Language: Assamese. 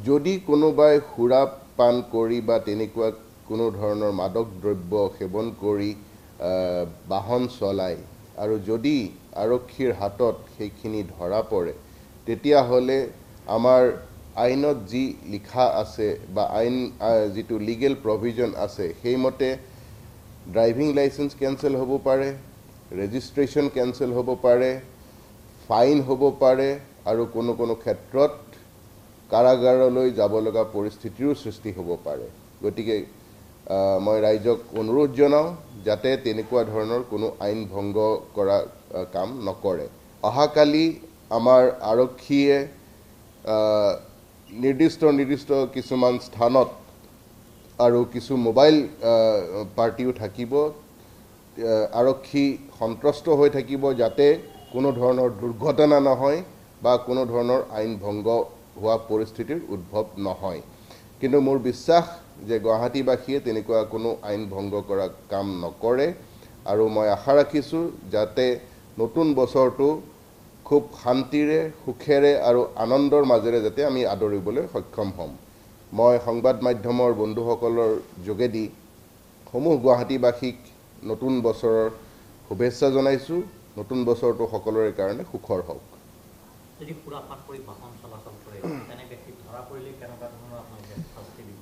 যদি কোনোবাই সুৰা পান কৰি বা তেনেকুৱা কোনো ধৰণৰ মাদক দ্ৰব্য সেৱন কৰি বাহন চলায় আৰু যদি আৰক্ষীৰ হাতত সেইখিনি ধৰা পৰে তেতিয়াহ'লে আমাৰ আইনত যি লিখা আছে বা আইন যিটো লিগেল প্ৰভিজন আছে সেইমতে ড্ৰাইভিং লাইচেন্স কেঞ্চেল হ'ব পাৰে, ৰেজিষ্ট্ৰেশ্যন কেঞ্চেল হ'ব পাৰে, ফাইন হ'ব পাৰে আৰু কোনো কোনো ক্ষেত্ৰত কাৰাগাৰলৈ যাব লগা পৰিস্থিতিৰো সৃষ্টি হ'ব পাৰে। গতিকে মই ৰাইজক অনুৰোধ জনাওঁ যাতে তেনেকুৱা ধৰণৰ কোনো আইন ভংগ কৰা কাম নকৰে। অহাকালি আমাৰ আৰক্ষীয়ে নিৰ্দিষ্ট কিছুমান স্থানত আৰু কিছু মোবাইল পাৰ্টিও থাকিব। আৰক্ষী সন্ত্ৰস্ত হৈ থাকিব যাতে কোনো ধৰণৰ দুৰ্ঘটনা নহয় বা কোনো ধৰণৰ আইন ভংগ হোৱা পৰিস্থিতিৰ উদ্ভৱ নহয়। কিন্তু মোৰ বিশ্বাস যে গুৱাহাটীবাসীয়ে তেনেকুৱা কোনো আইন ভংগ কৰা কাম নকৰে আৰু মই আশা ৰাখিছোঁ যাতে নতুন বছৰটো খুব শান্তিৰে সুখেৰে আৰু আনন্দৰ মাজেৰে যাতে আমি আদৰিবলৈ সক্ষম হ'ম। মই সংবাদ মাধ্যমৰ বন্ধুসকলৰ যোগেদি সমূহ গুৱাহাটীবাসীক নতুন বছৰৰ শুভেচ্ছা জনাইছোঁ। নতুন বছৰটো সকলোৰে কাৰণে সুখৰ হওক। যদি সুৰাপান কৰি বাহন চলাচল কৰে তেনে ব্যক্তি ধৰা পৰিলে কেনেকুৱা ধৰণৰ আপোনালোকে শাস্তি দিব?